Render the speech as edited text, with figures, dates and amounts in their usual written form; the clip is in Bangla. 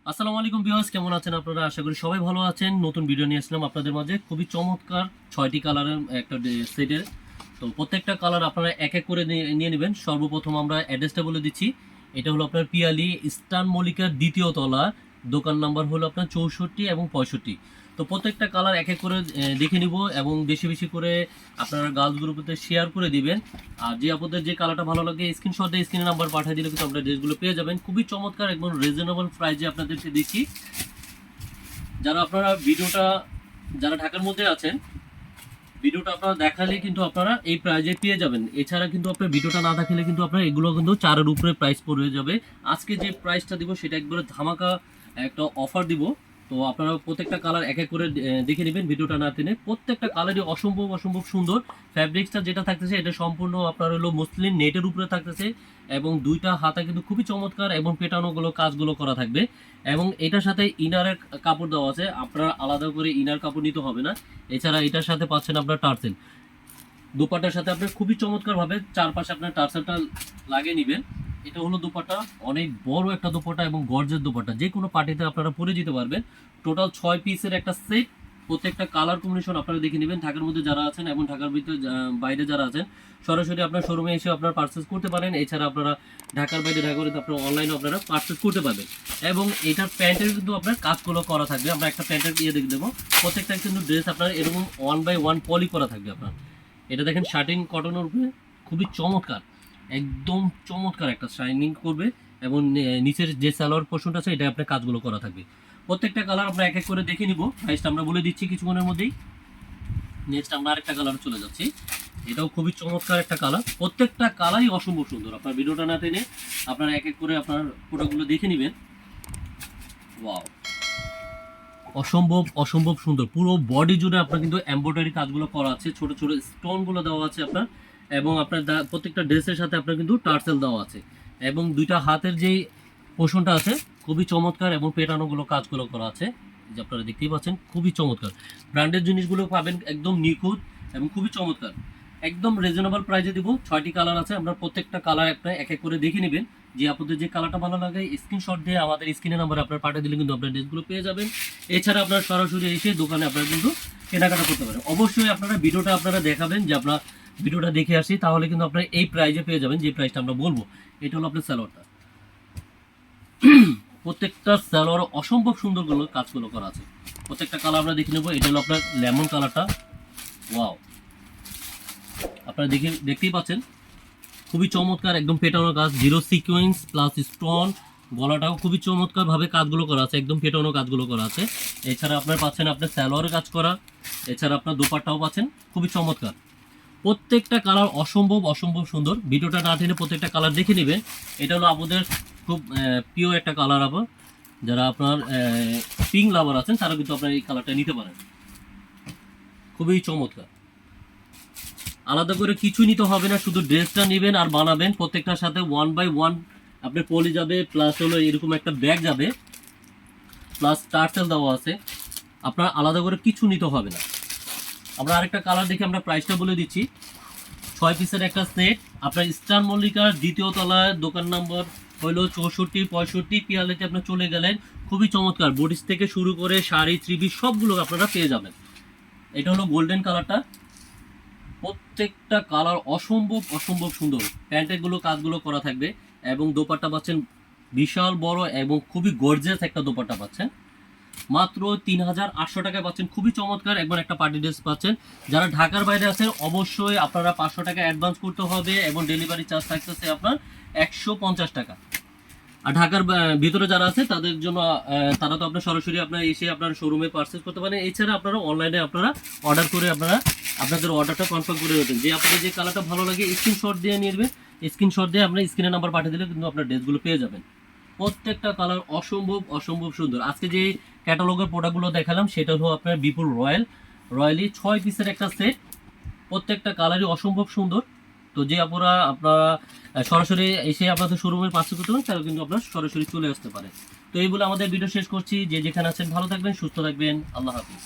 আসসালামু আলাইকুম ভিউয়ার্স, কেমন আছেন আপনারা? আশা করি সবাই ভালো আছেন। নতুন ভিডিও নিয়ে আসলাম আপনাদের মাঝে। খুবই চমৎকার 6টি কালারের একটা সেটের। তো প্রত্যেকটা কালার আপনারা এক এক করে নিয়ে নেবেন। সর্বপ্রথম আমরা অ্যাড্রেসটা বলে দিচ্ছি। এটা হলো আপনার পিয়ালি ইস্টার্ন মল্লিকার দ্বিতীয় তলা। দোকান নাম্বার হলো আপনার 64 এবং 65। তো প্রত্যেকটা কালার এক এক করে দেখে নিব এবং বেশি বেশি করে আপনারা গার্লস গ্রুপে শেয়ার করে দিবেন। আর যে আপনাদের যে কালারটা ভালো লাগে স্ক্রিনশট দিয়ে স্ক্রিনে নাম্বার পাঠিয়ে দিলে কিন্তু আপনারা ড্রেসগুলো পেয়ে যাবেন। খুবই চমৎকার একদম রিজনেবল প্রাইসে আপনাদেরকে দিচ্ছি। যারা আপনারা ভিডিওটা যারা ঢাকার মধ্যে আছেন, ভিডিওটা আপনারা দেখালে কিন্তু আপনারা এই প্রাইজে পেয়ে যাবেন। এছাড়া কিন্তু আপনার ভিডিওটা না দেখালে কিন্তু আপনার এগুলো কিন্তু 4-এর উপরে প্রাইস পড়ে যাবে। আজকে যে প্রাইসটা দিব সেটা একবারে ধামাকা একটা অফার দিব। তো আপনারা প্রত্যেকটা কালার এক এক করে দেখে নেবেন ভিডিওটা না টেনে। প্রত্যেকটা কালারই অসম্ভব অসম্ভব সুন্দর। ফ্যাব্রিক্সটা যেটা থাকতেছে এটা সম্পূর্ণ আপনার হলো মসলিন নেটের উপরে থাকতেছে এবং দুইটা হাতা কিন্তু খুবই চমৎকার এবং পেটানোগুলো কাজগুলো করা থাকবে এবং এটার সাথে ইনারের কাপড় দেওয়া আছে। আপনারা আলাদা করে ইনার কাপড় নিতে হবে না। এছাড়া এটার সাথে পাচ্ছেন আপনার টার্সেল। দোপাট্টার সাথে আপনার খুবই চমৎকারভাবে চারপাশে আপনার টার্সেলটা লাগিয়ে নেবেন। এটা হলো দোপাট্টা, অনেক বড় একটা দোপাট্টা এবং গর্জের দোপাট্টা, যে কোনো পার্টিতে আপনারা পরে যেতে পারবেন। টোটাল 6 পিসের একটা সেট। প্রত্যেকটা কালার কম্বিনেশন আপনারা দেখে নেবেন। ঢাকার মধ্যে যারা আছেন এবং ঢাকার ভিতরে বাইরে যারা আছেন সরাসরি আপনার শোরুমে এসে আপনারা পারচেস করতে পারেন। এছাড়া আপনারা ঢাকার বাইরে ঢাকার আপনারা অনলাইনে আপনারা পারচেস করতে পারবেন এবং এটার প্যান্টের কিন্তু আপনার কাজগুলো করা থাকবে। আমরা একটা প্যান্টের দিয়ে দেখে দেবো। প্রত্যেকটা কিন্তু ড্রেস আপনার এরকম 1/1 পলি করা থাকবে আপনার। এটা দেখেন শার্টিং কটনের উপরে খুবই চমৎকার, একদম চমৎকার একটা শাইনিং করবে এবং নিচের যে সালোয়ার পোর্শনটা আছে এটা আপনার কাজগুলো করা থাকবে। প্রত্যেকটা কালার আমরা এক এক করে দেখে নিব। প্রাইসটা আমরা বলে দিচ্ছি কিছুক্ষণের মধ্যেই। নেক্সট আমরা আরেকটা কালার চলে যাচ্ছি। এটাও খুবই চমৎকার একটা কালার। প্রত্যেকটা কালারই অসম্ভব সুন্দর। আপনার ভিডিওটা না টেনে আপনারা এক এক করে আপনার ফটোগুলো দেখে নেবেন। ওয়াও, অসম্ভব অসম্ভব সুন্দর। পুরো বডি জুড়ে আপনার কিন্তু এমব্রয়ডারি কাজগুলো করা আছে, ছোট ছোট স্টোনগুলো দেওয়া আছে আপনার এবং আপনার প্রত্যেকটা ড্রেসের সাথে আপনার কিন্তু টার্সেল দেওয়া আছে এবং দুইটা হাতের যেই পোষণটা আছে খুবই চমৎকার এবং পেটানোগুলো কাজগুলো করা আছে, যে আপনারা দেখতেই পাচ্ছেন খুবই চমৎকার। ব্র্যান্ডের জিনিসগুলো পাবেন একদম নিখুঁত এবং খুবই চমৎকার। একদম রিজনেবল প্রাইসে দিব। 6টি কালার আছে, আমরা প্রত্যেকটা কালার একটা এক এক করে দেখে নেবেন। যে আপনাদের যে কালারটা ভালো লাগে স্ক্রিনশট দিয়ে আমাদের স্ক্রিনে নাম্বারে আপনার পাঠিয়ে দিলে কিন্তু আপনার ড্রেসগুলো পেয়ে যাবেন। এছাড়া আপনারা সরাসরি এসে দোকানে আপনারা কিন্তু কেনাকাটা করতে পারেন। অবশ্যই আপনারা ভিডিওটা আপনারা দেখাবেন যে আপনার ভিডিওটা দেখে আসি, তাহলে কিন্তু আপনারা এই প্রাইজে পেয়ে যাবেন যে প্রাইসটা আমরা বলবো। এটা হলো আপনার সালোয়ারটা। প্রত্যেকটা সালোয়ার অসম্ভব সুন্দরগুলো কাজগুলো করা আছে। প্রত্যেকটা কালার আমরা দেখে নেবো। এটা হলো আপনার লেমন কালারটা। ওয়াও, আপনারা দেখতেই পাচ্ছেন খুবই চমৎকার একদম পেটানো কাজ, জিরো সিকোয়েন্স প্লাস স্টোন। গলাটাও খুবই চমৎকার ভাবে কাজগুলো করা আছে, একদম পেটানো কাজগুলো করা আছে। এছাড়া আপনার পাচ্ছেন আপনার সালোয়ারের কাজ করা। এছাড়া আপনার দোপাট্টাও পাচ্ছেন খুবই চমৎকার। প্রত্যেকটা কালার অসম্ভব অসম্ভব সুন্দর। ভিডিওটা না টেনে প্রত্যেকটা কালার দেখে নেবেন। এটা হলো আমাদের খুব প্রিয় একটা কালার। আবার যারা আপনার পিঙ্ক লাভার আছেন তারা কিন্তু আপনার এই কালারটা নিতে পারেন। খুবই চমৎকার। আলাদা করে কিছু নিতে হবে না, শুধু ড্রেসটা নেবেন আর বানাবেন। প্রত্যেকটার সাথে 1/1 আপনার পলি যাবে, প্লাস হলো এরকম একটা ব্যাগ যাবে, প্লাস টার্সেল দেওয়া আছে। আপনার আলাদা করে কিছু নিতে হবে না। আমরা আরেকটা কালার দেখে আমরা প্রাইসটা বলে দিচ্ছি। 6 পিসের একটা সেট। আপনার ইস্টার্ন মল্লিকার দ্বিতীয় তলায় দোকান নাম্বার হলো 64-65। পিয়ালেতে আপনার চলে গেলেন। খুবই চমৎকার বডিস থেকে শুরু করে শাড়ি থ্রি সবগুলো আপনারা পেয়ে যাবেন। এটা হলো গোল্ডেন কালারটা। প্রত্যেকটা কালার অসম্ভব অসম্ভব সুন্দর। প্যান্টেরগুলো কাজগুলো করা থাকবে এবং দোপাট্টা পাচ্ছেন বিশাল বড় এবং খুবই গর্জিয়াস একটা দোপাট্টা পাচ্ছেন। মাত্র 3800 টাকায় পাচ্ছেন। খুবই চমৎকার একবার একটা পার্টি ড্রেস পাচ্ছেন। যারা ঢাকার বাইরে আছেন অবশ্যই আপনারা 500 টাকা অ্যাডভান্স করতে হবে এবং ডেলিভারি চার্জ থাকতেছে আপনার 150 টাকা। আর ঢাকার ভিতরে যারা আছে তাদের জন্য তারা তো আপনার সরাসরি আপনার এসে আপনার শোরুমে পারচেজ করতে পারেন। এছাড়া আপনারা অনলাইনে আপনারা অর্ডার করে আপনারা আপনাদের অর্ডারটা কনফার্ম করে দেবেন। যে আপনাদের যে কালারটা ভালো লাগে স্ক্রিনশট দিয়ে নিয়ে নেবেন। স্ক্রিনশট দিয়ে আপনার স্ক্রিনের নাম্বার পাঠিয়ে দিলে কিন্তু আপনার ড্রেসগুলো পেয়ে যাবেন। প্রত্যেকটা কালার অসম্ভব অসম্ভব সুন্দর। আজকে যে ক্যাটালগের প্রোডাক্টগুলো দেখালাম সেটা হলো আপনার বিপুল রয়্যালি 6 পিসের একটা সেট। প্রত্যেকটা কালারই অসম্ভব সুন্দর। তো যে আপনারা সরাসরি এসে আপনাদের শোরুমে পার্চেস করতে পারেন, তারা কিন্তু আপনারা সরাসরি চলে আসতে পারে। তো এই বলে আমাদের ভিডিও শেষ করছি। যে যেখানে আছেন ভালো থাকবেন, সুস্থ থাকবেন। আল্লাহ হাফিজ।